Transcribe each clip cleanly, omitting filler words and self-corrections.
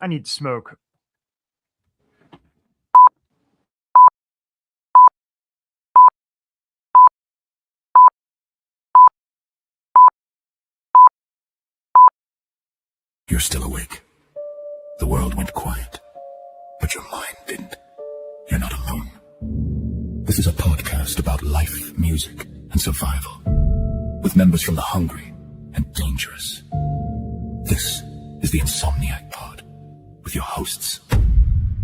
I need to smoke. You're still awake. The world went quiet, but your mind didn't. You're not alone. This is a podcast about life, music, and survival, with members from the hungry and dangerous. This is the Insomniac Pod, with your hosts,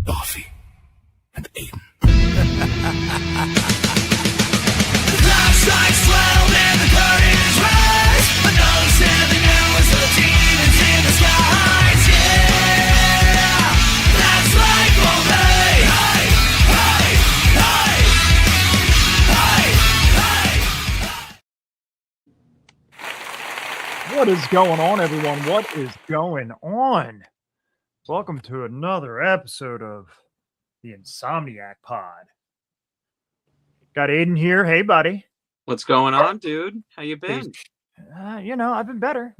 Buffy and Aiden. Last night's 12 and the curtains rise. Another 7 hours of demons in the skies. Yeah, that's like all day. Hey, hey, hey, hey, hey. What is going on, everyone? What is going on? Welcome to another episode of the Insomniac Pod. Got Aiden here. Hey, buddy. What's going on, dude? How you been? I've been better.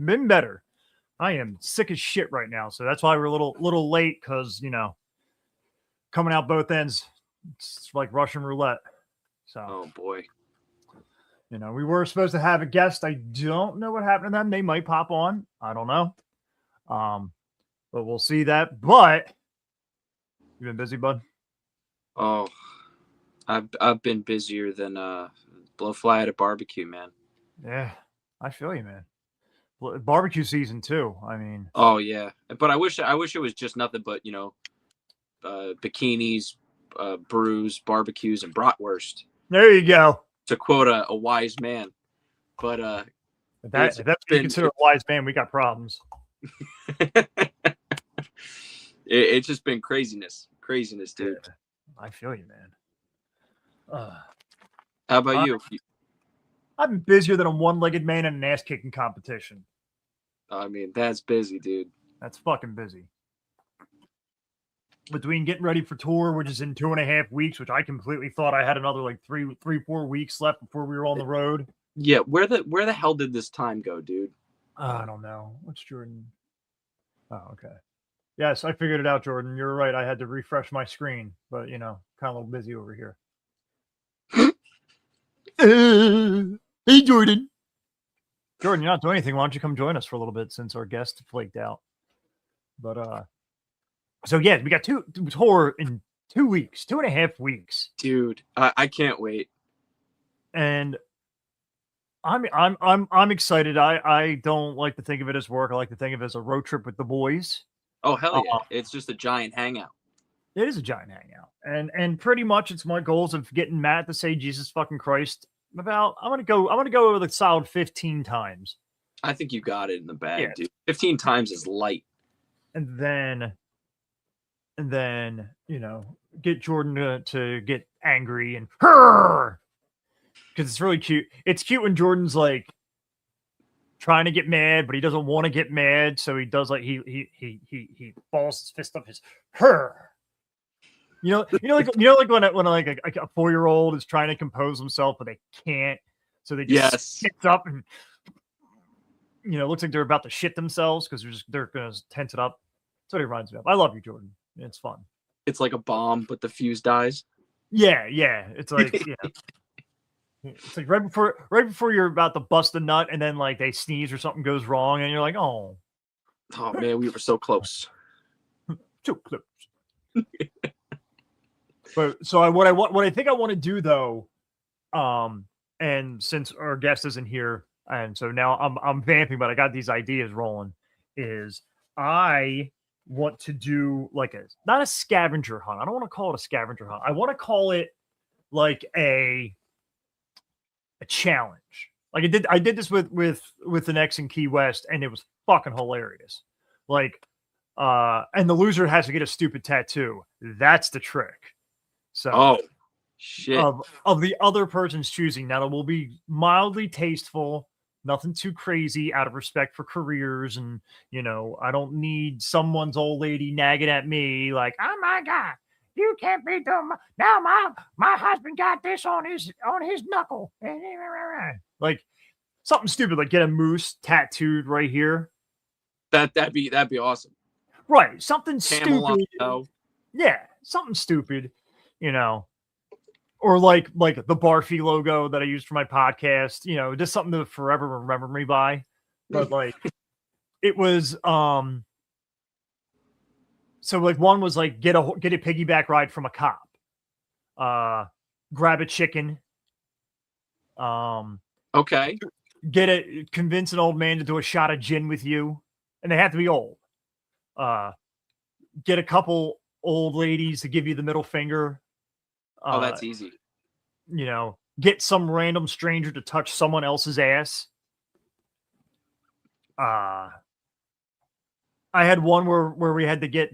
I am sick as shit right now, so that's why we're a little late because coming out both ends, it's like Russian roulette. So, Oh boy. we were supposed to have a guest. I don't know what happened to them. They might pop on. I don't know. But we'll see that. But you been busy, bud? Oh, I've been busier than blowfly at a barbecue, man. Yeah, I feel you, man. Barbecue season too. I mean, Oh yeah, but I wish it was just nothing but bikinis, brews, barbecues, and bratwurst. there you go. To quote a wise man, but If that's what you consider a wise man, we got problems. it's just been craziness, dude. Yeah, I feel you, man. How about you? I've been busier than a one-legged man in an ass-kicking competition. I mean, that's busy, dude. That's fucking busy. Between getting ready for tour, which is in 2.5 weeks, which I completely thought I had another like 4 weeks left before we were on the road. Yeah, where the hell did this time go, dude? I don't know. What's Jordan? Oh, okay. Yes, I figured it out, Jordan. You're right. I had to refresh my screen, but kind of a little busy over here. Hey, Jordan. Jordan, you're not doing anything. Why don't you come join us for a little bit since our guest flaked out? But so yeah, we got tour in 2 weeks, 2.5 weeks, Dude, I can't wait. and I'm excited. I don't like to think of it as work. I like to think of it as a road trip with the boys. Oh hell yeah! It's just a giant hangout. It is a giant hangout, and pretty much it's my goals of getting Matt to say Jesus fucking Christ about. I'm gonna go over the solid 15 times, I think you got it in the bag, Yeah. dude. 15 times is light. and then get Jordan to get angry and because it's really cute. It's cute when Jordan's like trying to get mad, but he doesn't want to get mad, so he does like he balls his fist up his her. Like when like a 4-year-old is trying to compose himself, but they can't, so they just sit up and looks like they're about to shit themselves because they're gonna tense it up. That's what it reminds me of. I love you, Jordan. It's fun. It's like a bomb, but the fuse dies. Yeah. It's like it's like right before you're about to bust a nut, and then like they sneeze or something goes wrong, and you're like, oh man, we were so close. too close. But so what I think I want to do though, and since our guest isn't here, and so now I'm vamping, but I got these ideas rolling, is I want to do like not a scavenger hunt. I don't want to call it a scavenger hunt. I want to call it like a challenge. Like I did this with the Nex in Key West, and it was fucking hilarious. Like, and the loser has to get a stupid tattoo. That's the trick. So, shit. Of the other person's choosing. Now, it will be mildly tasteful, nothing too crazy, out of respect for careers. And, I don't need someone's old lady nagging at me like, oh my God, you can't be doing now. My husband got this on his knuckle. Like something stupid, like get a moose tattooed right here. That'd be awesome. Right. Something Camelot. stupid. Yeah, something stupid, you know. Or like the Barfy logo that I used for my podcast, you know, just something to forever remember me by. But like it was so like one was like get a piggyback ride from a cop. Grab a chicken. Okay. Convince an old man to do a shot of gin with you, and they have to be old. Get a couple old ladies to give you the middle finger. Oh, that's easy. You know, get some random stranger to touch someone else's ass. I had one where we had to get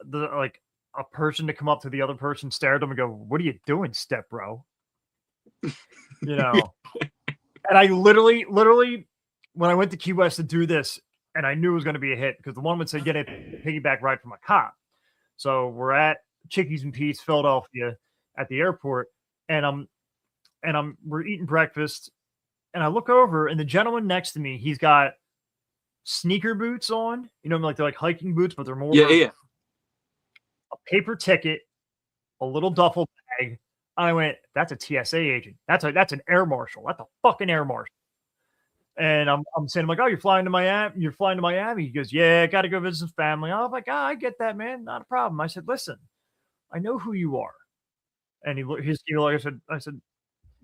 like a person to come up to the other person, stare at them, and go, "What are you doing, step bro?" You know. And I literally, when I went to Key West to do this, and I knew it was going to be a hit because the one would say get a piggyback ride from a cop. So we're at Chickies and Pete's, Philadelphia, at the airport, and we're eating breakfast, and I look over, and the gentleman next to me, he's got sneaker boots on, you know, like they're like hiking boots, but they're more yeah. A paper ticket, a little duffel bag. I went, that's a TSA agent. That's an air marshal. That's a fucking air marshal. And I'm saying, I'm like, oh, you're flying to Miami? You're flying to Miami? He goes, yeah, I got to go visit some family. I was like, I get that, man. Not a problem. I said, listen, I know who you are. And I said,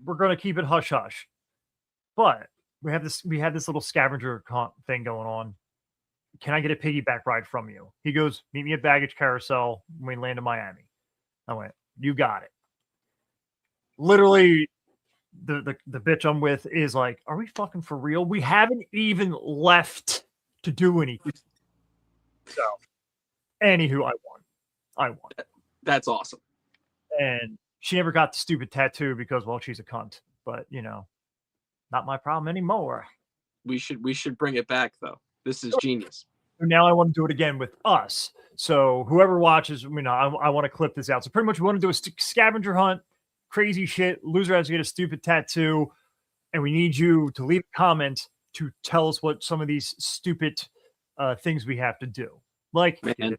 we're going to keep it hush hush. But we had this little scavenger thing going on. Can I get a piggyback ride from you? He goes, meet me at baggage carousel when we land in Miami. I went, you got it. Literally, the bitch I'm with is like, are we fucking for real? We haven't even left to do anything. So, anywho, I won. That's awesome. And she never got the stupid tattoo because, well, she's a cunt. But you know, not my problem anymore. We should bring it back though. This is genius. Now I want to do it again with us. So whoever watches, you know, I want to clip this out. So pretty much we want to do a scavenger hunt. Crazy shit. Loser has to get a stupid tattoo, and we need you to leave a comment to tell us what some of these stupid things we have to do. Like, man,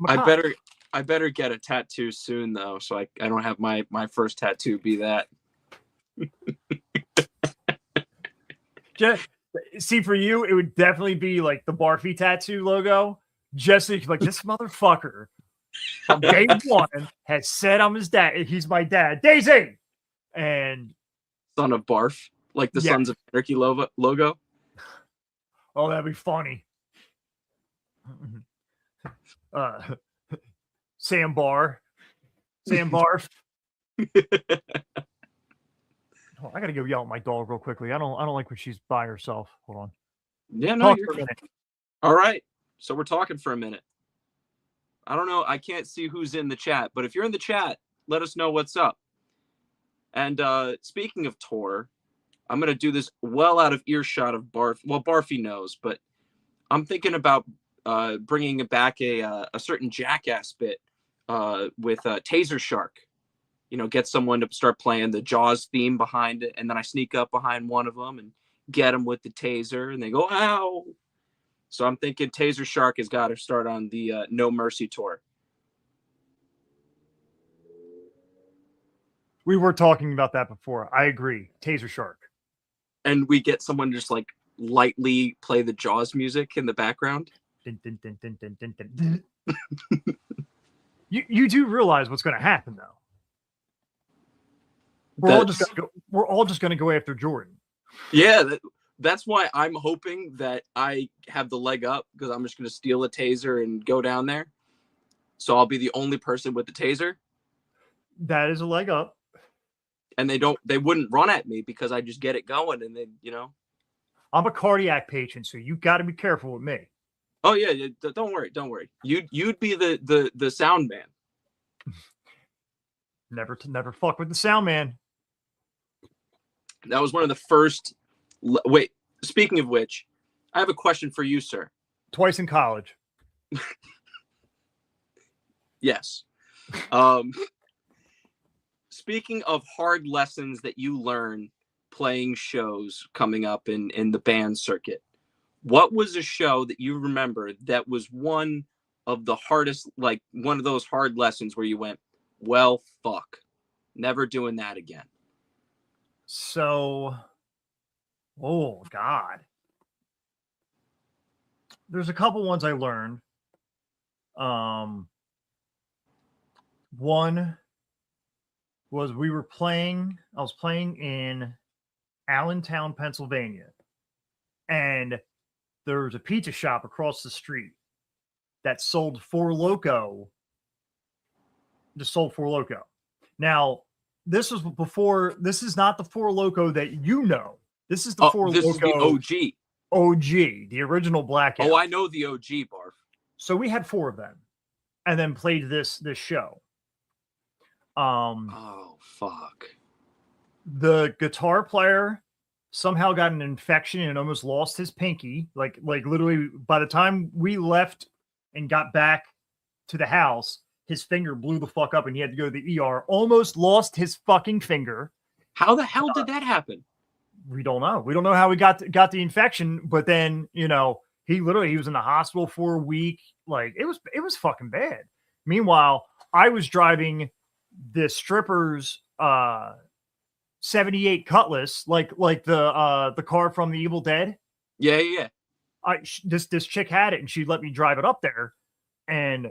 I better get a tattoo soon though, so I don't have my first tattoo be that. Just see, for you, it would definitely be like the Barfy tattoo logo. Just like this motherfucker. From day one has said I'm his dad. He's my dad, Daisy, and son of Barf, like the Sons of Anarchy logo. Oh, that'd be funny. Sam Barf. Oh, I gotta go yell at my dog real quickly. I don't like when she's by herself. Hold on. Yeah, no, you're good. All right, so we're talking for a minute. I don't know. I can't see who's in the chat, but if you're in the chat, let us know what's up. And speaking of tour, I'm going to do this well out of earshot of Barf. Well, Barfy knows, but I'm thinking about bringing back a certain Jackass bit with Taser Shark. You know, get someone to start playing the Jaws theme behind it, and then I sneak up behind one of them and get them with the taser, and they go, ow. So I'm thinking Taser Shark has got to start on the No Mercy tour. We were talking about that before. I agree. Taser Shark. And we get someone to just like lightly play the Jaws music in the background. Dun, dun, dun, dun, dun, dun, dun. You do realize what's going to happen, though. We're all just going to go after Jordan. Yeah, that's why I'm hoping that I have the leg up, because I'm just going to steal a taser and go down there. So I'll be the only person with the taser. That is a leg up. And they wouldn't run at me because I just get it going, and then, you know. I'm a cardiac patient, so you got to be careful with me. Oh yeah, don't worry. You'd be the sound man. Never fuck with the sound man. That was one of the first. Wait, speaking of which, I have a question for you, sir. Twice in college. Yes. Speaking of hard lessons that you learn playing shows coming up in the band circuit, what was a show that you remember that was one of the hardest, like one of those hard lessons where you went, well, fuck, never doing that again? So, oh God, there's a couple ones I learned. One was I was playing in Allentown, Pennsylvania, and there was a pizza shop across the street that sold Four Loko. Just sold Four Loko. Now, this was before. This is not the Four Loko that you know. This is the Four This Loko is the OG. OG, the original blackout. Oh, I know the OG, Barf. So we had 4 of them, and then played this show. Oh fuck. The guitar player somehow got an infection and almost lost his pinky. Like literally, by the time we left and got back to the house, his finger blew the fuck up, and he had to go to the ER. Almost lost his fucking finger. How the hell did that happen? We don't know. We don't know how he got the infection, but then, you know, he was in the hospital for a week. Like it was fucking bad. Meanwhile, I was driving the stripper's 78 Cutlass, like the car from the Evil Dead. Yeah. This chick had it, and she let me drive it up there, and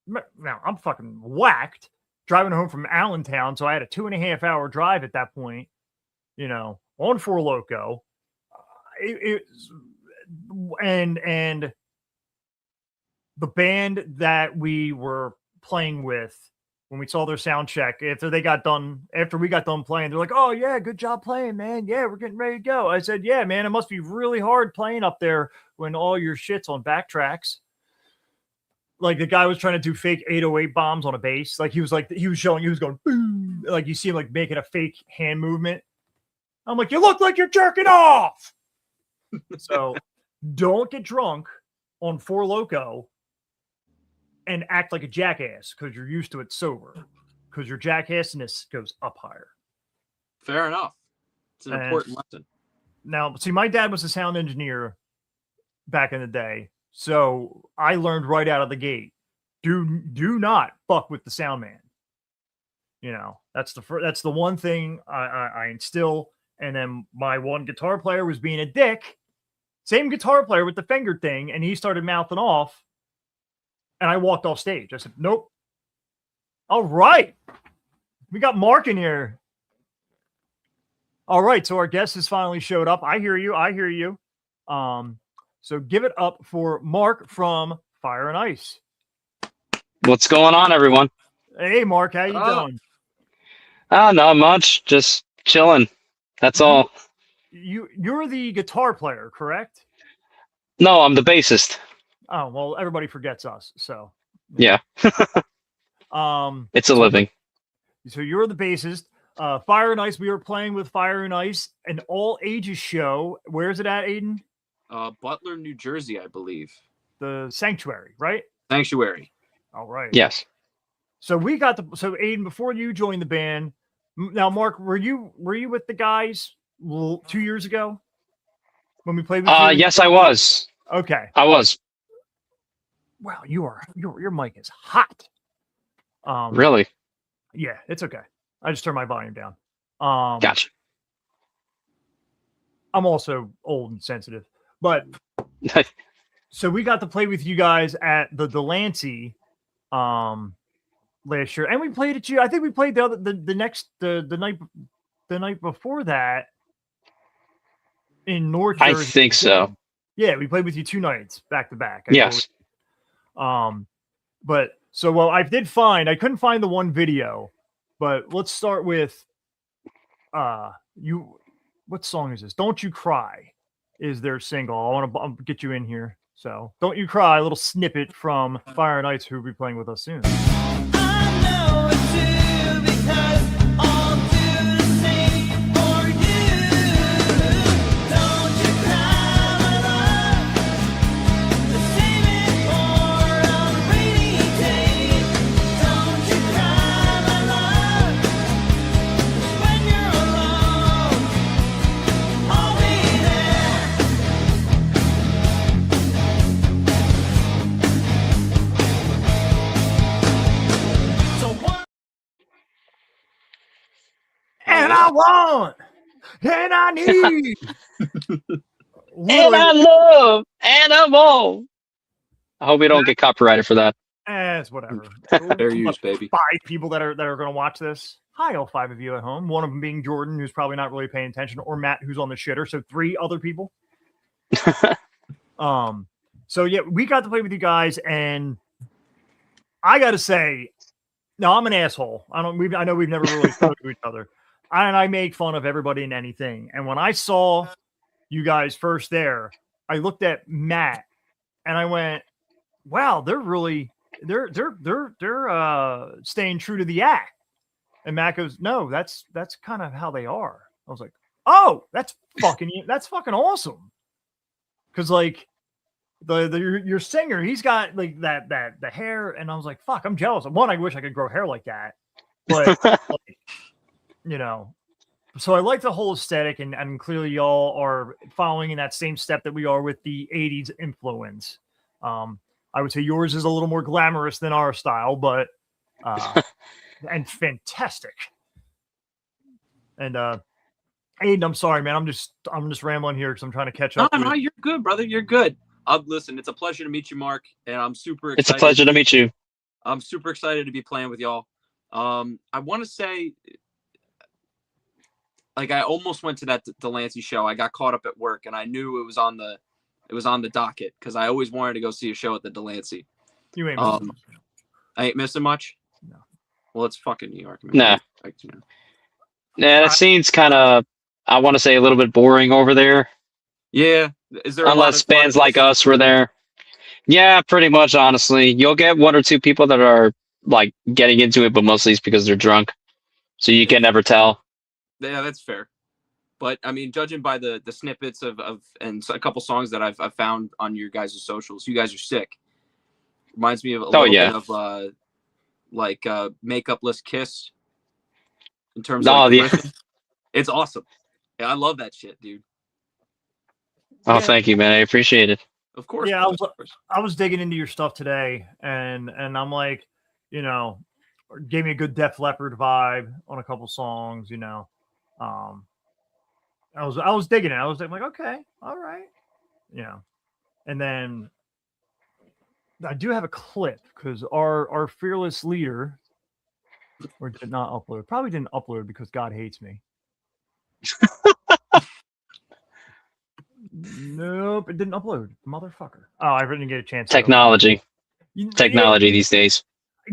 now I'm fucking whacked driving home from Allentown. So I had a 2.5-hour drive at that point, you know, on Four Loko. And the band that we were playing with, when we saw their sound check, after we got done playing, they're like, "Oh yeah, good job playing, man. Yeah, we're getting ready to go." I said, "Yeah, man, it must be really hard playing up there when all your shit's on backtracks." Like the guy was trying to do fake 808 bombs on a bass. Like he was going boom. Like you see him like making a fake hand movement. I'm like, "You look like you're jerking off." So don't get drunk on Four Loko and act like a jackass because you're used to it sober, because your jackassness goes up higher. Fair enough. It's an important lesson. Now, see, my dad was a sound engineer back in the day, so I learned right out of the gate: do not fuck with the sound man. You know, that's the one thing I instill. And then my one guitar player was being a dick. Same guitar player with the finger thing, and he started mouthing off. And I walked off stage. I said, "Nope." All right. We got Mark in here. All right. So our guest has finally showed up. I hear you. So give it up for Mark from Fire and Ice. What's going on, everyone? Hey, Mark. How you doing? Not much. Just chilling. That's all. You're the guitar player, correct? No, I'm the bassist. Oh, well, everybody forgets us, so. Yeah. It's a living. So you're the bassist. Fire and Ice, we were playing with Fire and Ice, an all ages show. Where is it at, Aiden? Butler, New Jersey, I believe. The Sanctuary, right? Sanctuary. All right. Yes. So Aiden, before you joined the band, now Mark, were you with the guys 2 years ago when we played with you? Yes, I was. Okay. I was. Wow, your mic is hot. Really? Yeah, it's okay. I just turned my volume down. Gotcha. I'm also old and sensitive, but so we got to play with you guys at the Delancey last year, and we played at you. I think we played the night before that in North Jersey. I think so. Yeah, we played with you 2 nights back to back. Yes. But so I couldn't find the one video, but let's start with what song is this? Don't You Cry is their single. I want to get you in here. So Don't You Cry, a little snippet from Fire and Ice, who will be playing with us soon. I want and I need. And I love animal. I hope we don't get copyrighted for that. It's whatever. Fair use, baby. 5 people that are going to watch this. Hi, all 5 of you at home. One of them being Jordan, who's probably not really paying attention, or Matt, who's on the shitter. So 3 other people. So yeah, we got to play with you guys, and I got to say, no, I'm an asshole. I know we've never really spoken to each other, and I make fun of everybody and anything. And when I saw you guys first there, I looked at Matt, and I went, "Wow, they're staying true to the act." And Matt goes, "No, that's kind of how they are." I was like, "Oh, that's fucking awesome." Because like your singer, he's got like the hair, and I was like, "Fuck, I'm jealous." One, I wish I could grow hair like that, but like, you know. So I like the whole aesthetic, and clearly y'all are following in that same step that we are with the '80s influence. I would say yours is a little more glamorous than our style, but and fantastic. And Aiden, I'm sorry, man. I'm just rambling here because I'm trying to catch up. No, you're good, brother. You're good. Listen, it's a pleasure to meet you, Mark, and I'm super excited. It's a pleasure to meet you. I'm super excited to be playing with y'all. I want to say, like, I almost went to that Delancey show. I got caught up at work, and I knew it was on the docket because I always wanted to go see a show at the Delancey. You ain't missing much. I ain't missing much. No. Well, it's fucking New York, man. Nah. Like, you know. Yeah, that scene's kind of, I want to say, a little bit boring over there. Yeah. Is there unless fans like us were there? Yeah, pretty much. Honestly, you'll get 1 or 2 people that are like getting into it, but mostly it's because they're drunk, so you can never tell. Yeah, that's fair. But I mean, judging by the snippets of and a couple songs that I've found on your guys' socials, you guys are sick. Reminds me of a little bit of Makeupless Kiss. In terms of it's awesome. Yeah, I love that shit, dude. Oh, thank you, man. I appreciate it. Of course. Yeah, I was digging into your stuff today, and I'm like, you know, gave me a good Def Leppard vibe on a couple songs, you know. I was digging it. I was like, okay, all right, you know. And then I do have a clip because our fearless leader, or did not upload, probably didn't upload because God hates me. Nope, it didn't upload, motherfucker. Oh, I didn't get a chance. Technology these days.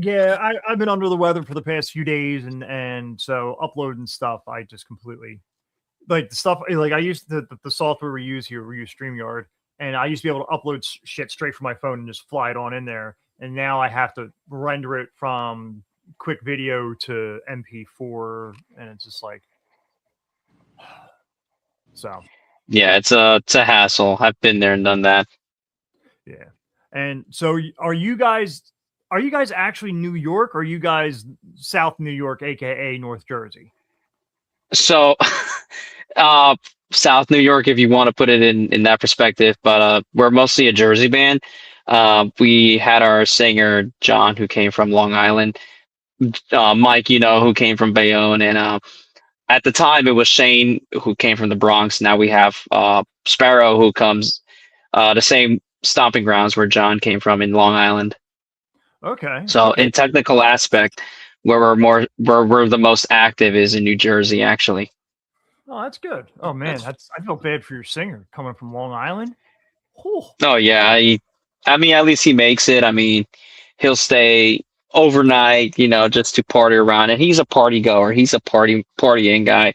Yeah, I've been under the weather for the past few days, and so uploading stuff, I just completely like the stuff. Like I used the software we use StreamYard, and I used to be able to upload shit straight from my phone and just fly it on in there. And now I have to render it from quick video to MP4, and it's just like so. Yeah, it's a hassle. I've been there and done that. Yeah, and so are you guys actually New York, or are you guys South New York, aka North Jersey? So, South New York, if you want to put it in that perspective, but we're mostly a Jersey band. We had our singer John, who came from Long Island, Mike, who came from Bayonne, and at the time it was Shane, who came from the Bronx. Now we have Sparrow, who comes the same stomping grounds where John came from in Long Island. Okay. So in technical aspect, where we're the most active is in New Jersey, actually. Oh, that's good. Oh man, I feel bad for your singer coming from Long Island. Whew. Oh yeah, I mean, at least he makes it. I mean, he'll stay overnight, just to party around, and he's a party goer. He's a partying guy.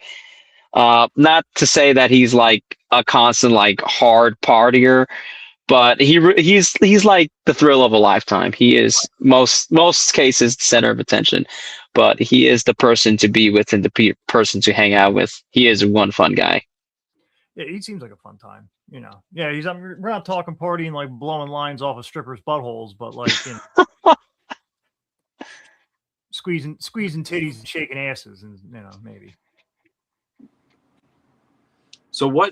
Not to say that he's like a constant like hard partier, but he's like the thrill of a lifetime. He is most cases the center of attention, but he is the person to be with and the person to hang out with. He is one fun guy. Yeah, he seems like a fun time. Yeah, we're not talking partying like blowing lines off of strippers' buttholes, but like squeezing titties and shaking asses, and maybe. So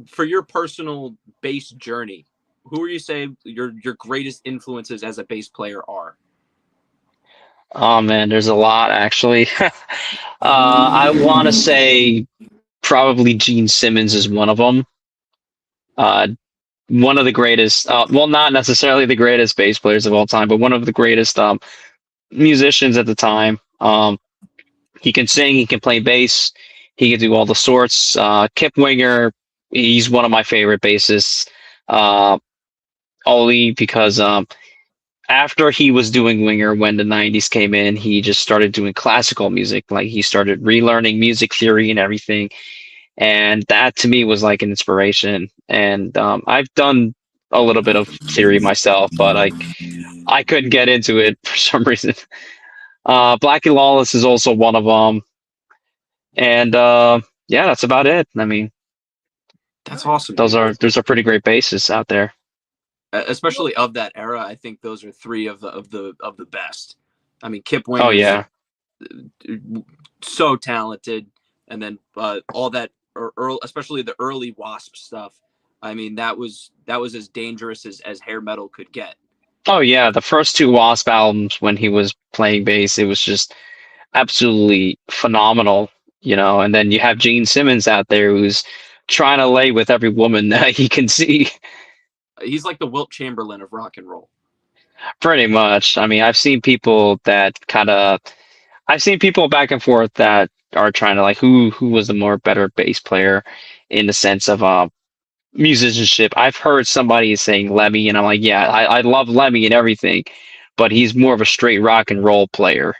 for your personal bass journey, who are you say your greatest influences as a bass player are? Oh man, there's a lot actually. I want to say probably Gene Simmons is one of them. Uh, one of the greatest, well, not necessarily the greatest bass players of all time, but one of the greatest musicians at the time. He can sing, he can play bass, he can do all the sorts. Kip Winger, he's one of my favorite bassists, uh, only because after he was doing Winger when the 90s came in, he just started doing classical music. Like he started relearning music theory and everything. And that to me was like an inspiration. And I've done a little bit of theory myself, but I couldn't get into it for some reason. Blackie Lawless is also one of them. And yeah, that's about it. I mean, That's awesome. those are pretty great bases out there. Especially of that era. I think those are three of the best. I mean, Kip Winger. Oh yeah. So talented, and then all that early, especially the early Wasp stuff. I mean, that was as dangerous as hair metal could get. Oh yeah, the first two Wasp albums when he was playing bass, it was just absolutely phenomenal, you know. And then you have Gene Simmons out there who's trying to lay with every woman that he can see. He's like the Wilt Chamberlain of rock and roll. Pretty much. I mean, I've seen people back and forth that are trying to like who was the more better bass player in the sense of musicianship. I've heard somebody saying Lemmy, and I'm like, yeah, I love Lemmy and everything, but he's more of a straight rock and roll player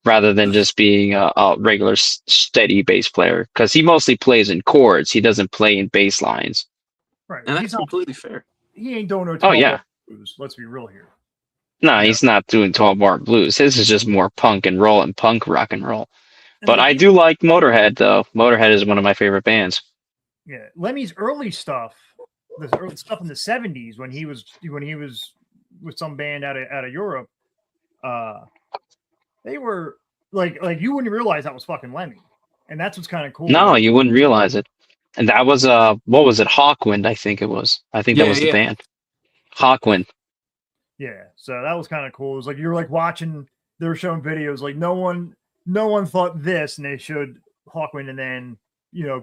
rather than just being a regular steady bass player because he mostly plays in chords. He doesn't play in bass lines. Right. And that's completely fair. He ain't doing no Oh yeah. blues. Let's be real here. No, he's not doing 12-bar blues. His is just more punk and roll and punk rock and roll. But I do like Motorhead though. Motorhead is one of my favorite bands. Yeah, Lemmy's early stuff, the early stuff in the 70s when he was with some band out of Europe, they were like you wouldn't realize that was fucking Lemmy. And that's what's kind of cool. No, you wouldn't realize it. And that was what was it? Hawkwind, I think it was. I think that was the band. Hawkwind. Yeah, so that was kind of cool. It was like you're like watching. They were showing videos like no one thought this, and they showed Hawkwind, and then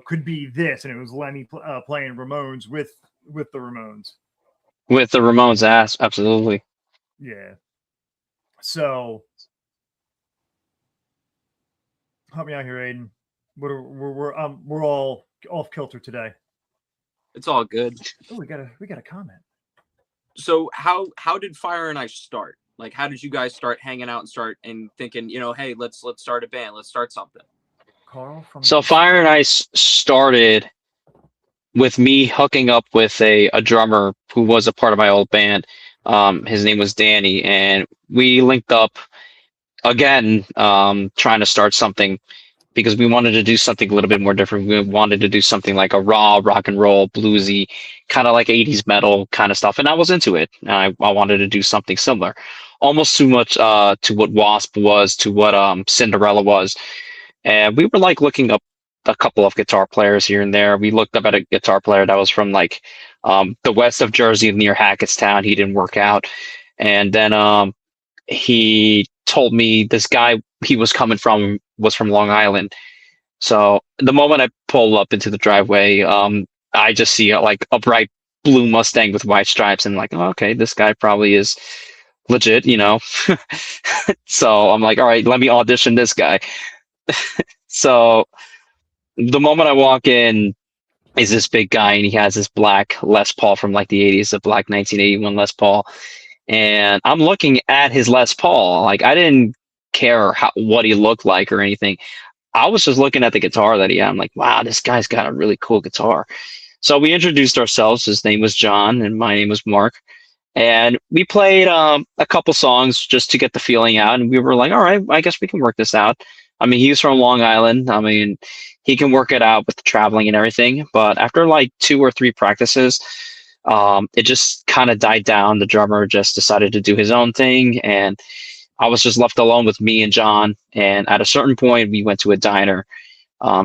could be this, and it was Lemmy playing Ramones with the Ramones. With the Ramones, absolutely. Yeah. So help me out here, Aiden. We're all off kilter today. It's all good. Oh, we got a comment. So how did Fire and Ice start? Like, how did you guys start hanging out and start and thinking, hey, let's start a band, let's start something? Carl from So Fire and Ice started with me hooking up with a drummer who was a part of my old band. His name was Danny, and we linked up again, trying to start something because we wanted to do something a little bit more different. We wanted to do something like a raw rock and roll, bluesy, kind of like 80s metal kind of stuff. And I was into it. I wanted to do something similar, almost too much to what Wasp was, to what Cinderella was. And we were like looking up a couple of guitar players here and there. We looked up at a guitar player that was from like the west of Jersey near Hackettstown. He didn't work out. And then he told me this guy he was coming from was from Long Island. So the moment I pull up into the driveway, I just see like a bright blue Mustang with white stripes, and like, oh, okay, this guy probably is legit, So I'm like, all right, let me audition this guy. So the moment I walk in is this big guy, and he has this black Les Paul from like the 80s, a black 1981 Les Paul. And I'm looking at his Les Paul. Like, I didn't care what he looked like or anything. I was just looking at the guitar that he had. I'm like, wow, this guy's got a really cool guitar. So we introduced ourselves. His name was John, and my name was Mark. And we played a couple songs just to get the feeling out. And we were like, all right, I guess we can work this out. I mean, he's from Long Island. I mean, he can work it out with the traveling and everything. But after like 2 or 3 practices, it just kind of died down. The drummer just decided to do his own thing, and I was just left alone with me and John. And at a certain point, we went to a diner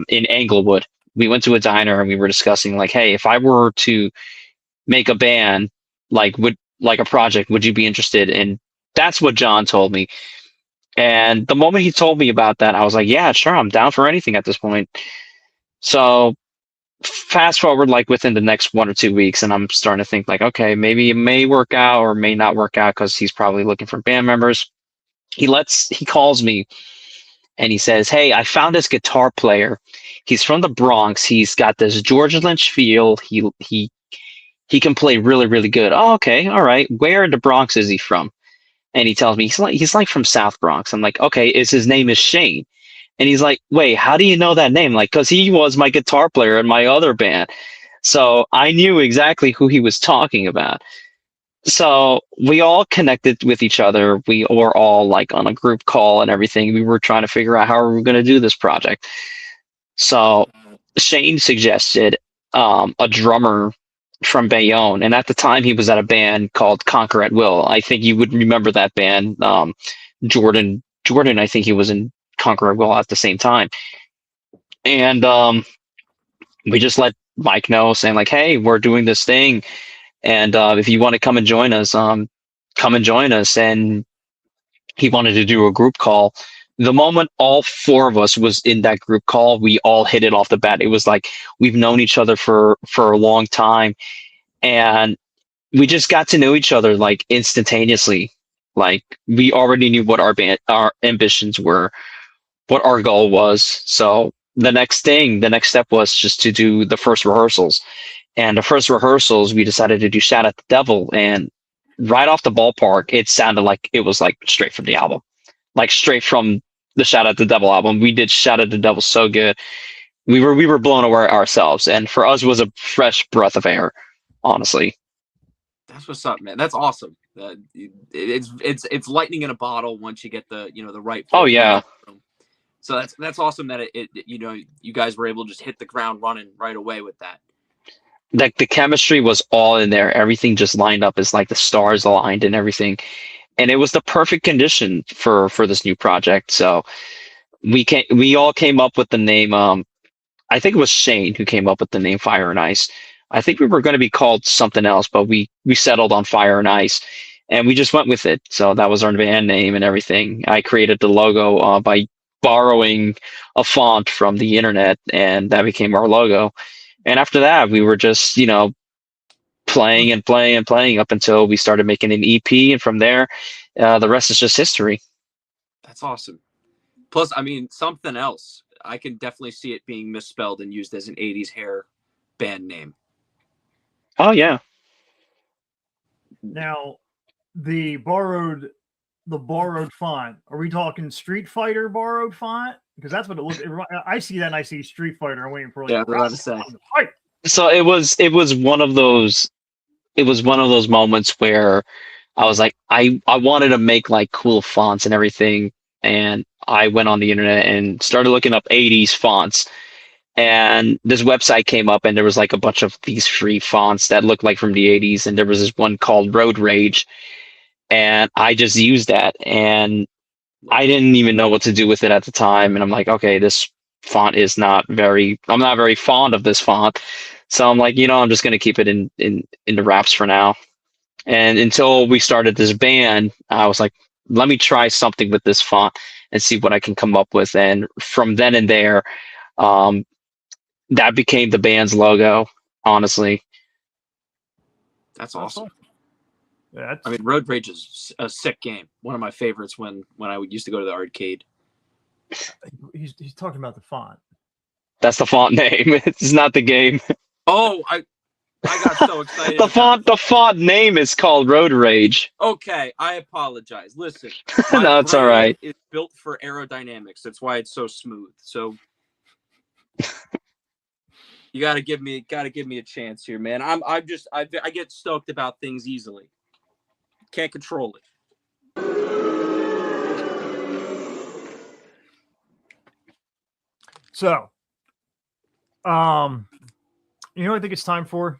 in Englewood. We went to a diner and we were discussing like, hey, if I were to make a band, like a project, would you be interested? And that's what John told me. And the moment he told me about that, I was like, yeah, sure, I'm down for anything at this point. So fast forward like within the next 1 or 2 weeks, and I'm starting to think like, okay, maybe it may work out or may not work out because he's probably looking for band members. He calls me and he says, hey, I found this guitar player. He's from the Bronx. He's got this George Lynch feel. He can play really, really good. Oh, okay, all right. Where in the Bronx is he from? And he tells me he's like from South Bronx. I'm like, okay, his name is Shane. And he's like, wait, how do you know that name? Like, because he was my guitar player in my other band. So I knew exactly who he was talking about. So we all connected with each other. We were all like on a group call and everything. We were trying to figure out how we were going to do this project. So Shane suggested a drummer from Bayonne. And at the time, he was at a band called Conquer at Will. I think you would remember that band. Jordan, I think he was in Conquer at Will at the same time. And we just let Mike know, saying like, hey, we're doing this thing. And if you want to come and join us, come and join us. And he wanted to do a group call. The moment all four of us was in that group call, we all hit it off the bat. It was like we've known each other for a long time, and we just got to know each other like instantaneously. Like we already knew what our ambitions were, what our goal was. So the next step was just to do the first rehearsals. And the first rehearsals, we decided to do Shout at the Devil. And right off the ballpark, it sounded like it was like straight from the album, like straight from the Shout at the Devil album. We did Shout at the Devil so good. We were blown away ourselves. And for us, it was a fresh breath of air, honestly. That's what's up, man. That's awesome. It's lightning in a bottle once you get the right. Oh yeah. So that's awesome that it you guys were able to just hit the ground running right away with that. Like the chemistry was all in there. Everything just lined up as like the stars aligned and everything. And it was the perfect condition for this new project. So we all came up with the name. I think it was Shane who came up with the name Fire and Ice. I think we were going to be called something else, but we settled on Fire and Ice, and we just went with it. So that was our band name and everything. I created the logo by borrowing a font from the internet, and that became our logo. And after that, we were just, playing and playing and playing up until we started making an EP. And from there, the rest is just history. That's awesome. Plus, I mean, something else. I can definitely see it being misspelled and used as an 80s hair band name. Oh, yeah. Now, the borrowed font, are we talking Street Fighter borrowed font? Because that's what it looks. I see that and I see Street Fighter. I'm waiting for like. Yeah, I was about to say. So it was one of those. It was one of those moments where I was like, I wanted to make like cool fonts and everything, and I went on the internet and started looking up 80s fonts. And this website came up, and there was like a bunch of these free fonts that looked like from the 80s, and there was this one called Road Rage, and I just used that, and I didn't even know what to do with it at the time. And I'm like, okay, this font is I'm not very fond of this font. So I'm like, I'm just going to keep it in the wraps for now. And until we started this band, I was like, let me try something with this font and see what I can come up with. And from then and there, that became the band's logo, honestly. That's awesome. Yeah, I mean, Road Rage is a sick game. One of my favorites when I used to go to the arcade. He's talking about the font. That's the font name. It's not the game. Oh, I got so excited. The font name is called Road Rage. Okay, I apologize. Listen, no, it's all right. It's built for aerodynamics. That's why it's so smooth. So you gotta give me a chance here, man. I get stoked about things easily. Can't control it. So, you know what I think it's time for?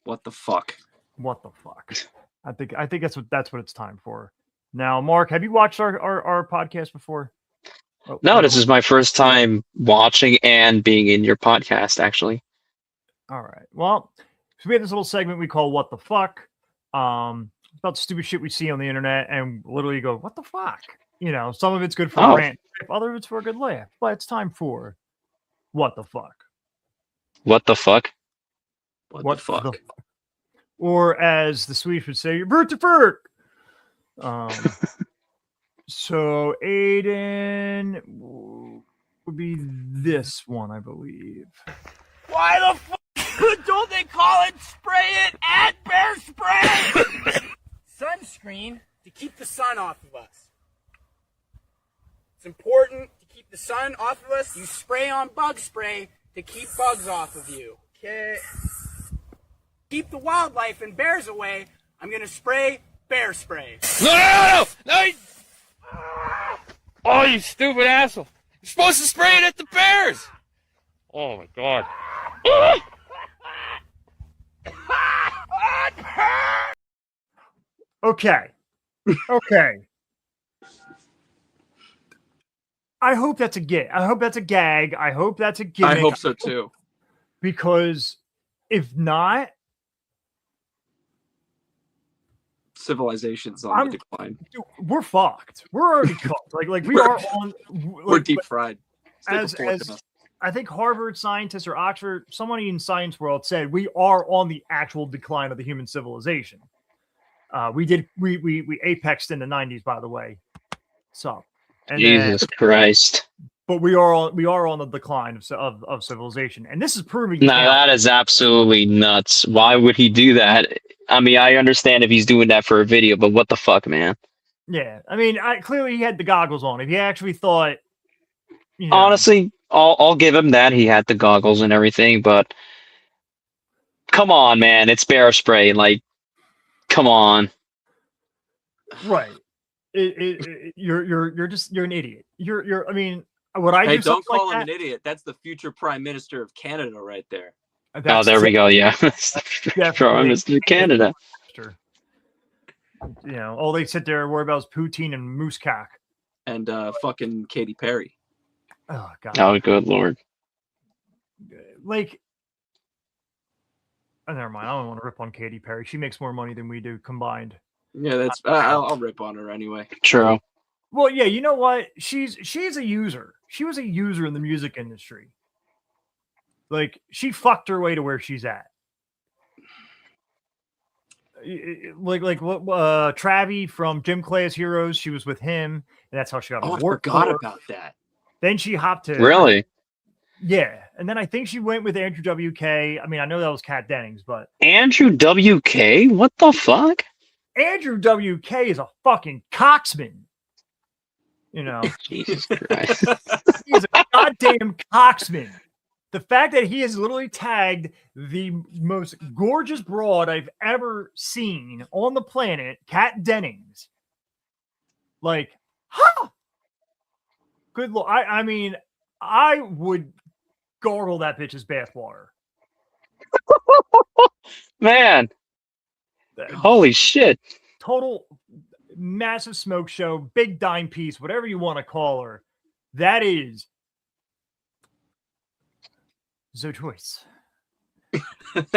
What the fuck? What the fuck? I think that's what it's time for. Now, Mark, have you watched our podcast before? No, this is my first time watching and being in your podcast, actually. All right. Well, so we have this little segment we call What the Fuck. about the stupid shit we see on the internet and literally go, what the fuck? You know, some of it's good for Oh. a rant, other of it's for a good laugh. But it's time for what the fuck? What the fuck? What the fuck? Or as the Swedish would say, Bert to Ferk. So Aiden would be this one, I believe. Why the fuck don't they call it spray it at bear spray? Sunscreen to keep the sun off of us. It's important to keep the sun off of us. You spray on bug spray to keep bugs off of you. Okay. Keep the wildlife and bears away. I'm gonna spray bear spray. No! Oh, you stupid asshole! You're supposed to spray it at the bears. Oh my god. Okay. I hope that's a gag. I hope that's a gag. I hope that's a gimmick. I hope so too. Because if not, Civilization's on the decline. dude, we're fucked. We're already cooked. Like we are on. We're deep fried. As I think Harvard scientists or Oxford, someone in science world said, we are on the actual decline of the human civilization. We apexed in the 90s, by the way. So, and Jesus Christ. But we are on the decline of civilization, and this is proving. No, that is absolutely nuts. Why would he do that? I mean, I understand if he's doing that for a video, but what the fuck, man? Yeah, I mean, clearly he had the goggles on. If he actually thought, you know, Honestly, I'll give him that. He had the goggles and everything, but come on, man, it's bear spray. Like, come on. right? You're an idiot. I mean, would I? Hey, do don't something call like him that? an idiot. That's the future Prime Minister of Canada right there. Oh, there we go. Yeah. Prime Minister of Canada. You know, all they sit there and worry about is poutine and moose cock. And fucking Katy Perry. Oh god. Oh, good lord. Like, oh, never mind. I don't want to rip on Katy Perry. She makes more money than we do combined. Yeah, that's. I'll rip on her anyway. True. Well, yeah, you know what? She's a user. She was a user in the music industry. Like, she fucked her way to where she's at. Like what? Travi from Gym Class Heroes. She was with him, and that's how she got. Oh, I work forgot for. about that. Then she hopped to Really? Yeah, and then I think she went with Andrew WK. I mean, I know that was Kat Dennings, but Andrew WK? What the fuck? Andrew WK is a fucking cocksman. You know, Jesus Christ. he's a goddamn cocksman. The fact that he has literally tagged the most gorgeous broad I've ever seen on the planet, Kat Dennings. Like, huh? Good lord. I mean, I would gargle that bitch's bathwater. Man. Holy shit. Total massive smoke show, big dime piece, whatever you want to call her. That is the choice. That's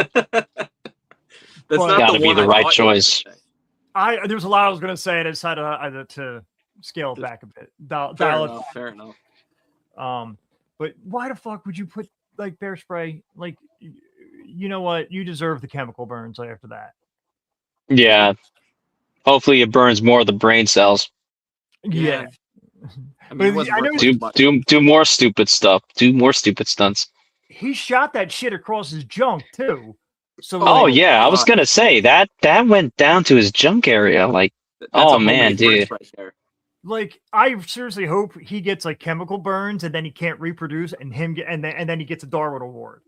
Well, not gotta the be one the I right thought you were gonna choice. say. There was a lot I was going to say, and I decided to scale it back a bit. Fair enough. But why the fuck would you put like bear spray? Like, you know what? You deserve the chemical burns after that. Yeah. Hopefully it burns more of the brain cells. Yeah. I mean, it But wasn't I know worth much. Do more stupid stuff. Do more stupid stunts. He shot that shit across his junk too. So Oh like, yeah, I was gonna say that went down to his junk area. Like, That's oh, a homemade man, dude. bridge right there. like I seriously hope he gets like chemical burns and then he can't reproduce and then he gets a Darwin Award.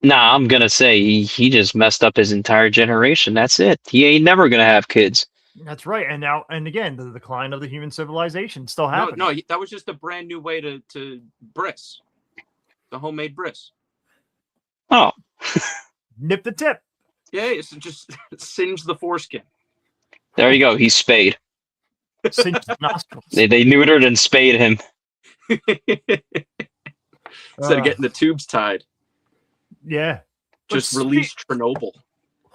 Nah, I'm gonna say he just messed up his entire generation. That's it. He ain't never gonna have kids. That's right. And now and again, the decline of the human civilization still No, happening. that was just a brand new way to bris. The homemade bris. Oh, Nip the tip. Yeah, it's just singe the foreskin. there you go. He's spayed. Cinch the nostrils. They neutered and spayed him. Instead of getting the tubes tied, Yeah. just But release Chernobyl.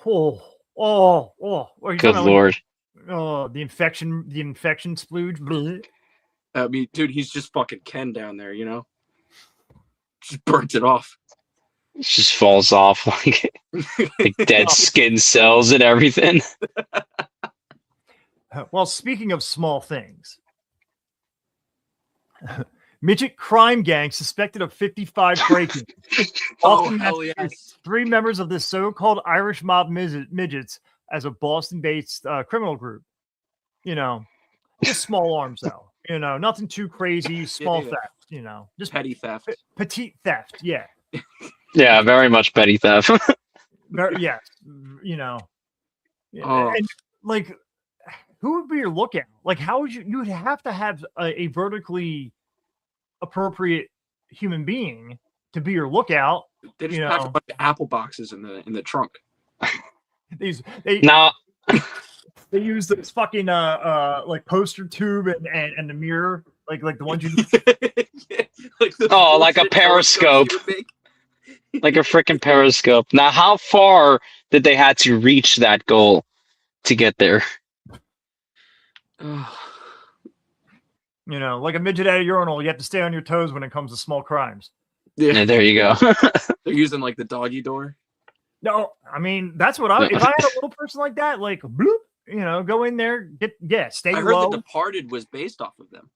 Oh. Are you Good talking about lord. the infection splooge. Bleh. I mean, dude, he's just fucking Ken down there, you know? Just burnt it off. It just falls off like dead skin cells and everything. Well, speaking of small things, midget crime gang suspected of 55 break-ins. Oh, Often hell has yes. 3 members of this so-called Irish mob midgets as a Boston-based criminal group. You know, just small arms though. You know, nothing too crazy. Small Yeah. theft. You know, just Petty theft. petite theft. Yeah. Yeah, very much petty theft. Yes. You know. Yeah. Oh. And like, who would be your lookout? Like, how would you would have to have a vertically appropriate human being to be your lookout. They just You packed know. a bunch of apple boxes in the trunk. They Now, they use this fucking like poster tube and the mirror, like the ones you Yeah, like the Oh, like a bullshit horoscopes periscope. you would make. like a freaking periscope. Now, how far did they have to reach that goal to get there? you know, like a midget at a urinal, you have to stay on your toes when it comes to small crimes. Yeah, Yeah, there you go. they're using like the doggy door. No, I mean that's what I if I had a little person like that, like bloop, you know, go in there, stay I heard low. The Departed was based off of them.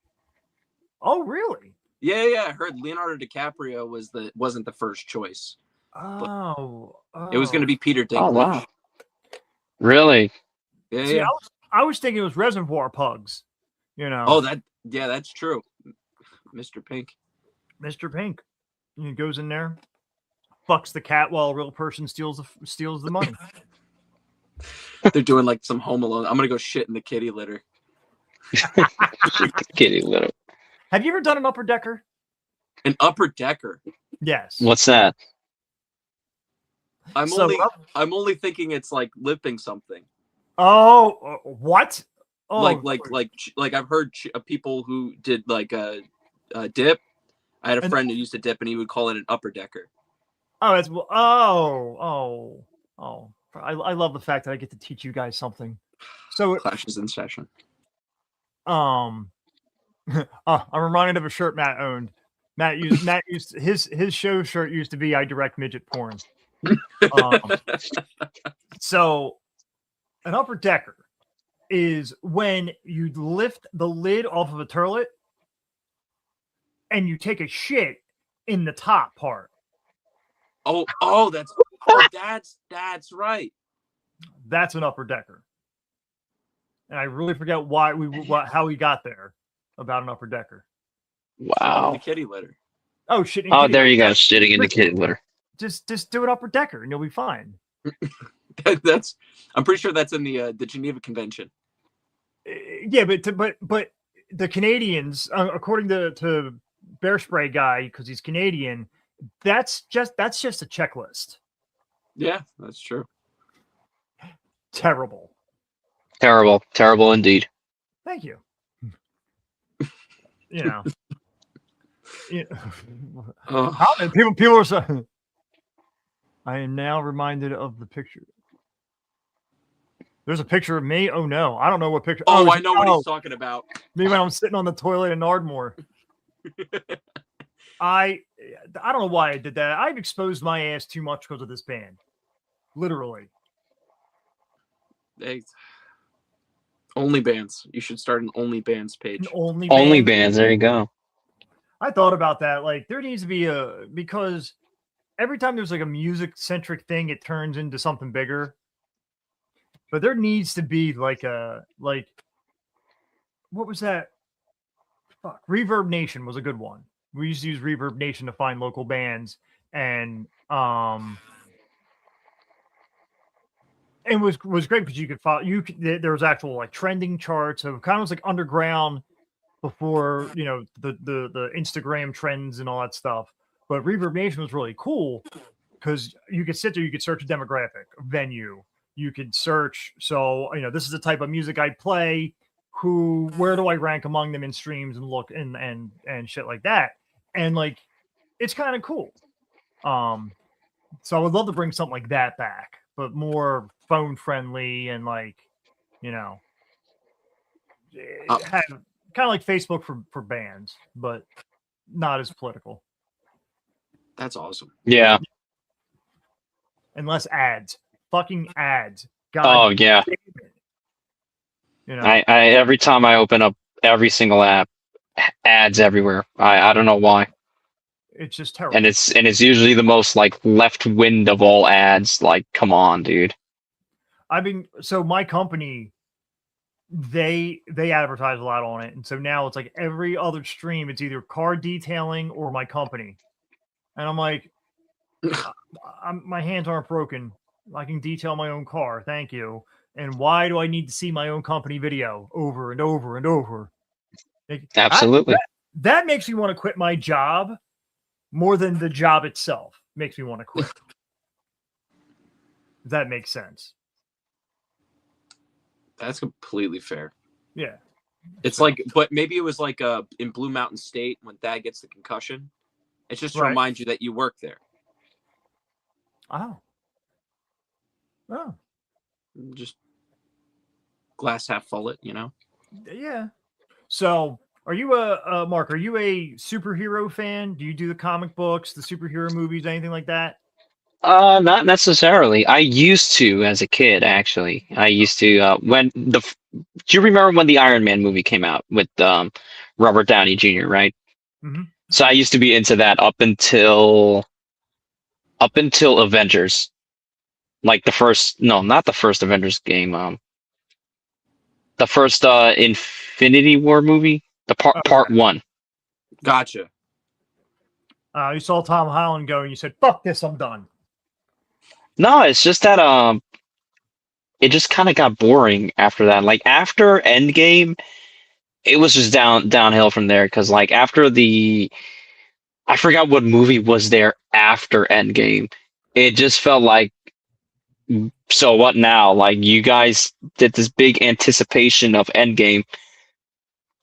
Oh, really? Yeah. I heard Leonardo DiCaprio wasn't the first choice. Oh, It was going to be Peter Dinklage. Oh, wow. Really? Yeah, See, yeah. I was thinking it was Reservoir Pugs. You know. Oh, that's true. Mr. Pink. Mr. Pink. He goes in there, fucks the cat while a real person steals the money. They're doing like some Home Alone. I'm gonna go shit in the kitty litter. Kitty little. Have you ever done an upper decker? An upper decker. Yes. What's that? I'm So, only thinking it's like lifting something. Oh, what? Oh, Like I've heard people who did like a dip. I had a friend who used to dip, and he would call it an upper decker. Oh, it's I love the fact that I get to teach you guys something. So Clashes in session. I'm reminded of a shirt Matt owned. Matt used his show shirt used to be I direct midget porn. So an upper decker is when you lift the lid off of a toilet and you take a shit in the top part. That's right. That's an upper decker. And I really forget how we got there about an upper decker. Wow. The kitty litter. Oh shit! Oh, there you go. Shitting in the kitty litter. Just do an upper decker and you'll be fine. I'm pretty sure that's in the Geneva Convention. Yeah, but the Canadians, according to Bear Spray guy, because he's Canadian, that's just a checklist. Yeah, that's true. Terrible. Terrible indeed. Thank you. You know. People are so. I am now reminded of the picture. There's a picture of me. Oh no, I don't know what picture. I know what he's talking about. Me when I'm sitting on the toilet in Ardmore. I don't know why I did that. I've exposed my ass too much because of this band. Literally. Only bands. You should start an only bands page. Only bands. There you go. I thought about that. Like there needs to be because every time there's like a music centric thing, it turns into something bigger. But there needs to be like what was that? Fuck. Reverb Nation was a good one. We used to use Reverb Nation to find local bands, and it was great because you could follow. There was actual like trending charts of kind of like underground before the Instagram trends and all that stuff. But Reverb Nation was really cool because you could sit there, you could search a demographic, a venue. You could search, so this is the type of music I'd play. Where do I rank among them in streams and look and shit like that? And like, it's kind of cool. So I would love to bring something like that back, but more phone friendly and like, kind of like Facebook for bands, but not as political. That's awesome. Yeah. And less ads. Fucking ads. God. Oh yeah. damn it. You know, I every time I open up every single app, ads everywhere. I don't know why. it's just terrible. And it's usually the most like left wind of all ads. Like, come on, dude. I mean, so my company, they advertise a lot on it, and so now it's like every other stream, it's either car detailing or my company, and I'm like, my hands aren't broken. I can detail my own car, thank you. And why do I need to see my own company video over and over and over? Like, Absolutely. that makes me want to quit my job more than the job itself makes me want to quit. If that makes sense. That's completely fair. Yeah. It's like, but maybe it was like in Blue Mountain State when Dad gets the concussion. It's just to Right. remind you that you work there. Oh. Just glass half full it, you know? Yeah. So, are you Mark? Are you a superhero fan? Do you do the comic books, the superhero movies, anything like that? Not necessarily. I used to as a kid, actually. I used to do you remember when the Iron Man movie came out with Robert Downey Jr., right? Mm-hmm. So I used to be into that up until Avengers. Like not the first Avengers game. The first Infinity War movie, part 1. Gotcha. You saw Tom Holland go, and you said, "Fuck this, I'm done." No, it's just that it just kind of got boring after that. Like after Endgame, it was just downhill from there. Because like after I forgot what movie was there after Endgame. It just felt like, so what now? Like you guys did this big anticipation of Endgame,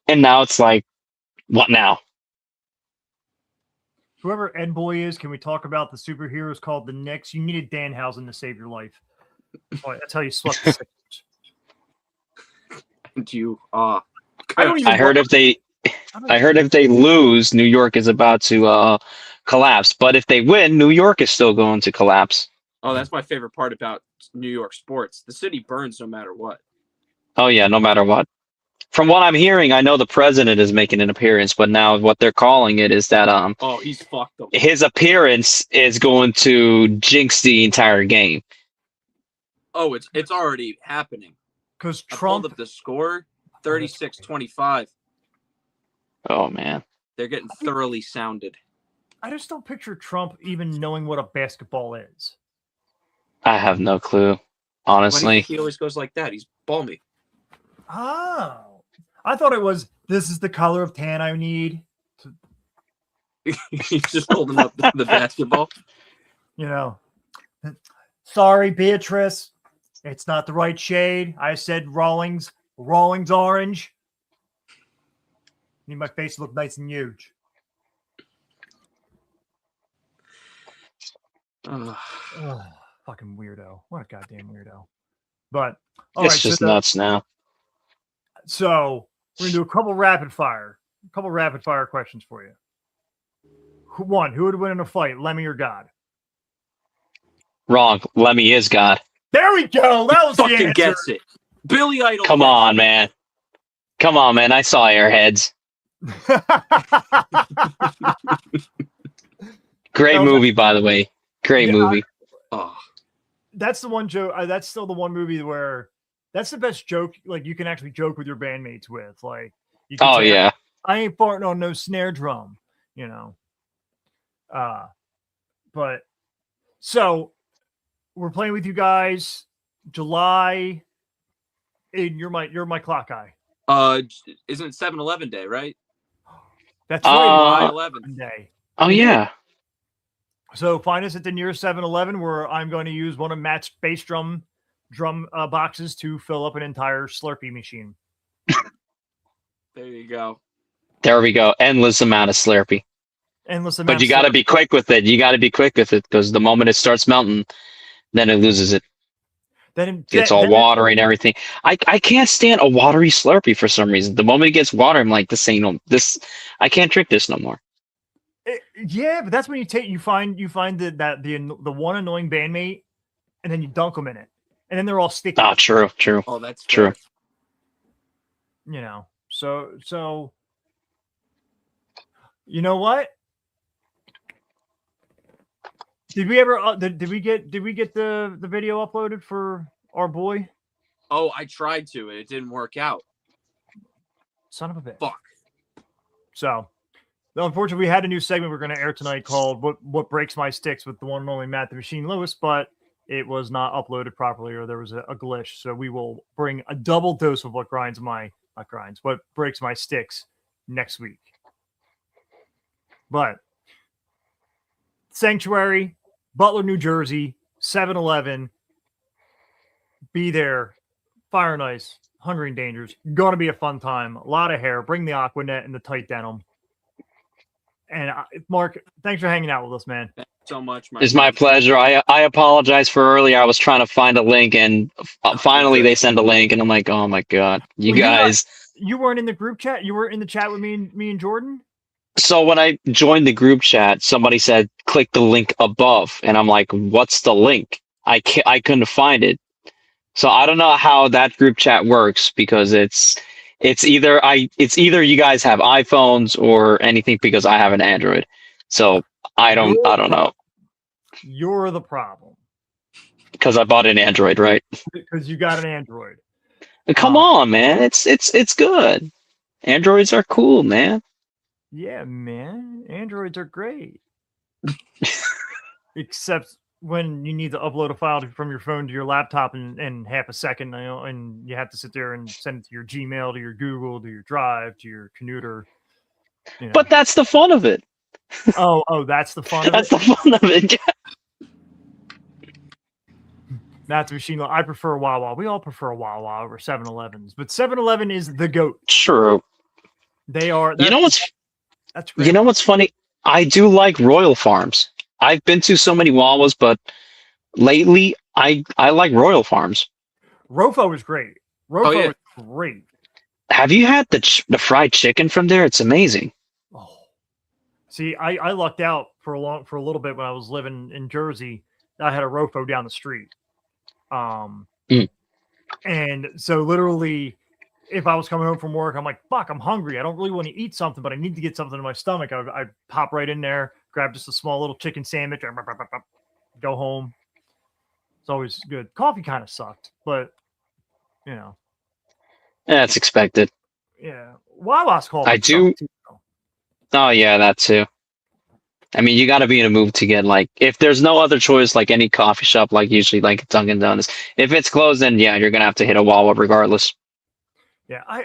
and now it's like, what now? Whoever Ed Boy is, can we talk about the superheroes called the Knicks? You needed Danhausen to save your life. Oh, that's how you swept the Sixers. And you, I don't even I heard want- if they lose, New York is about to collapse. But if they win, New York is still going to collapse. oh, that's my favorite part about New York sports. The city burns no matter what. Oh yeah, no matter what. From what I'm hearing, I know the president is making an appearance, but now what they're calling it is that Oh, he's fucked up. his appearance is going to jinx the entire game. Oh, it's already happening. Because I pulled Trump. up the score, 36-25. Oh man. They're getting thoroughly sounded. I just don't picture Trump even knowing what a basketball is. I have no clue. Why do you Honestly. think he always goes like that? He's balmy. Oh, I thought it was. This is the color of tan I need. He's just holding up the basketball. You know. Sorry, Beatrice. It's not the right shade. I said Rawlings orange. Need my face to look nice and huge. Ugh. Ugh, fucking weirdo. What a goddamn weirdo. But It's just nuts now. So we're gonna do a couple rapid fire questions for you. Who would win in a fight, Lemmy or God? Wrong. Lemmy is God. There we go. That was the Fucking answer. gets it. Billy Idol. Come on, man. Come on, man. I saw Airheads. Great That was- movie, by the way. Great Yeah, movie. Oh, That's the one joke. That's still the one movie where that's the best joke. Like you can actually joke with your bandmates with. Like you can Oh say, yeah. I ain't farting on no snare drum. You know. But so we're playing with you guys. July. Aiden, you're my clock guy. isn't it 7-Eleven day, right? That's July right. 11th. Day. Oh yeah. So find us at the nearest 7-Eleven where I'm going to use one of Matt's bass drum boxes to fill up an entire Slurpee machine. There you go. There we go. Endless amount of Slurpee. Endless amount. But you got to be quick with it. You got to be quick with it because the moment it starts melting, then it loses it. Then It's all watery and everything. I can't stand a watery Slurpee for some reason. The moment it gets water, I'm like, this. I can't drink this no more. Yeah, but that's when you find the one annoying bandmate, and then you dunk them in it, and then they're all sticky. Oh, true. Oh, that's true. fair. You know, so you know what? Did we ever did we get the video uploaded for our boy? Oh, I tried to, and it didn't work out. Son of a bitch. Fuck. So, unfortunately, we had a new segment we're going to air tonight called "What Breaks My Sticks" with the one and only Matt the Machine Lewis, but it was not uploaded properly, or there was a glitch. So we will bring a double dose of what breaks my sticks next week. But Sanctuary, Butler, New Jersey, 7-Eleven. Be there. Fire and Ice, Hungry and Dangerous. Going to be a fun time. A lot of hair. Bring the Aquanet and the tight denim. And Mark, thanks for hanging out with us, man. Thank you so much. It's my pleasure. I apologize for earlier. I was trying to find a link, and finally they send a link, and I'm like, oh my god, you guys. You weren't in the group chat. You were in the chat with me and Jordan. So when I joined the group chat, somebody said, click the link above. And I'm like, what's the link? I couldn't find it. So I don't know how that group chat works, because it's either you guys have iPhones or anything, because I have an Android. So I don't know. You're the problem. Because I bought an Android, right? Because you got an Android. Come on, man. It's good. Androids are cool, man. Yeah, man. Androids are great. Except when you need to upload a file from your phone to your laptop in half a second, and you have to sit there and send it to your Gmail, to your Google, to your Drive, to your commuter. You know. But that's the fun of it. Oh, that's the fun of that's it? the fun of it. Not the machine. I prefer Wawa. We all prefer Wawa over 7-Elevens, but 7-Eleven is the GOAT. True. They are. You know what's great. You know what's funny? I do like Royal Farms. I've been to so many Wawas, but lately I like Royal Farms. Rofo is great. Rofo is great. Have you had the fried chicken from there? It's amazing. Oh, see, I lucked out for a little bit when I was living in Jersey. I had a Rofo down the street. And so literally, if I was coming home from work, I'm like, fuck, I'm hungry. I don't really want to eat something, but I need to get something in my stomach. I pop right in there, grab just a small little chicken sandwich, go home. It's always good. Coffee kind of sucked, but you know. That's expected. Yeah. Wawa's coffee. I do. Oh yeah, that too. I mean, you got to be in a mood to get, like, if there's no other choice, like any coffee shop, like usually like Dunkin' Donuts. If it's closed, then yeah, you're gonna have to hit a Wawa regardless. Yeah,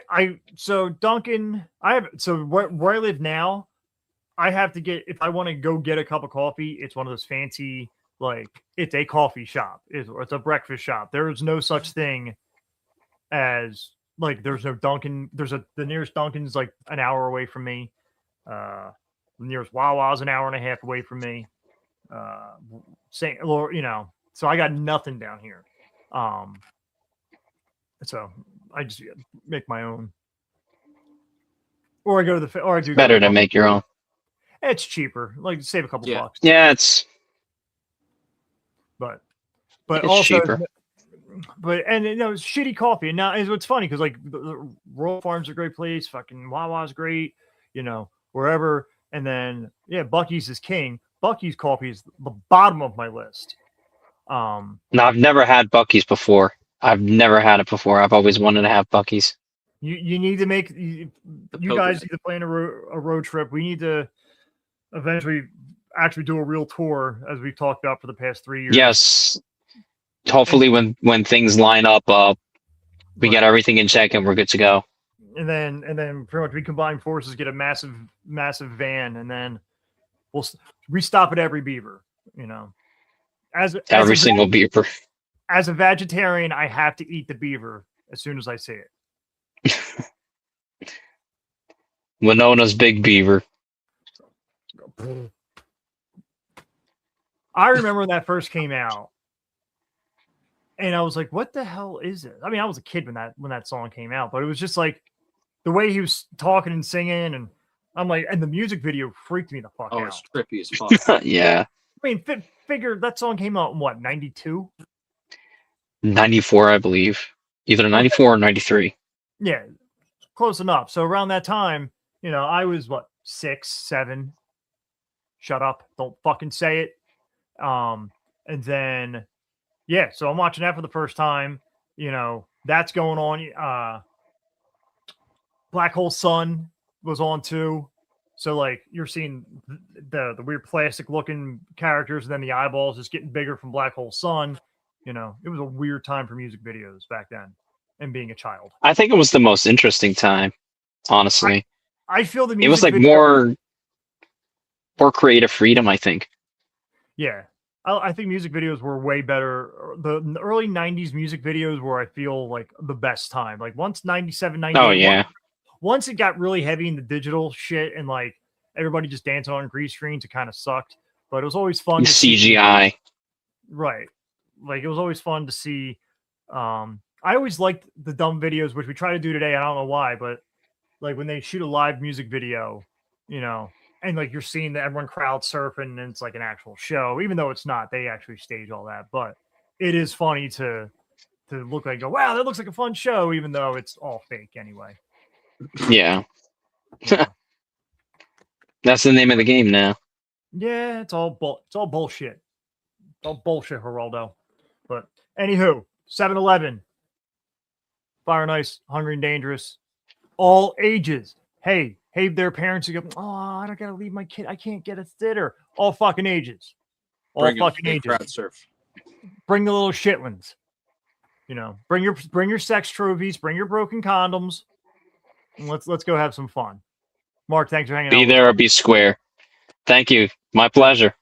so Dunkin', where I live now, I have to get, if I want to go get a cup of coffee, it's one of those fancy, like, it's a coffee shop, it's a breakfast shop. There's no such thing as, like, there's no Dunkin'. The nearest Dunkin's like an hour away from me. The nearest Wawa's an hour and a half away from me. You know, so I got nothing down here. So I just make my own, or I go to the, or I do better to make your own. It's cheaper, like save a couple bucks. Yeah, but it's also cheaper. And you know, it's shitty coffee. And now it's funny because like the Royal Farms are a great place. Fucking Wawa's great. You know, wherever. And then yeah, Buc-ee's is king. Buc-ee's coffee is the bottom of my list. No, I've never had Buc-ee's before. I've never had it before. I've always wanted to have Buc-ee's. You need to make you guys need to plan a road trip. We need to eventually actually do a real tour, as we've talked about for the past 3 years. Yes. Hopefully, when things line up, we get everything in check and we're good to go. And then pretty much we combine forces, get a massive van, and then we stop at every beaver. You know, every single beaver. As a vegetarian, I have to eat the beaver as soon as I see it. Winona's Big Beaver. I remember when that first came out. And I was like, what the hell is it? I mean, I was a kid when that song came out, but it was just like the way he was talking and singing, and I'm like, and the music video freaked me the fuck Oh, out. it's trippy as fuck. Yeah. I mean, figure that song came out in what, 92? 94, I believe. Either 94 or 93. Yeah, close enough. So around that time, you know, I was what, 6, 7. Shut up. Don't fucking say it. And then, yeah, so I'm watching that for the first time. You know, that's going on. Black Hole Sun was on too. So like you're seeing the weird plastic looking characters, and then the eyeballs just getting bigger from Black Hole Sun. You know, it was a weird time for music videos back then, and being a child. I think it was the most interesting time, honestly. I feel the music It was like more creative freedom, I think. Yeah. I think music videos were way better. The early 90s music videos were, I feel, like the best time. Like once 97, 98. Oh, yeah. Once it got really heavy in the digital shit and like everybody just dancing on green screens, it kind of sucked. But it was always fun to CGI. Right. Like it was always fun to see. I always liked the dumb videos, which we try to do today. I don't know why, but like when they shoot a live music video, you know, and like you're seeing that everyone crowd surfing and it's like an actual show, even though it's not. They actually stage all that, but it is funny to look like, wow, that looks like a fun show, even though it's all fake anyway. Yeah. You know? That's the name of the game now. Yeah, it's all bullshit. It's all bullshit, Geraldo. But anywho, 7-Eleven, Fire and Ice, Hungry and Dangerous, all ages. Hey, their parents who go, oh, I don't gotta leave my kid. I can't get a sitter. All fucking ages. All fucking ages. Crowd surf. Bring the little shitlins. You know, bring your sex trophies, bring your broken condoms, and let's go have some fun. Mark, thanks for hanging out. Be there or be square. Thank you. My pleasure.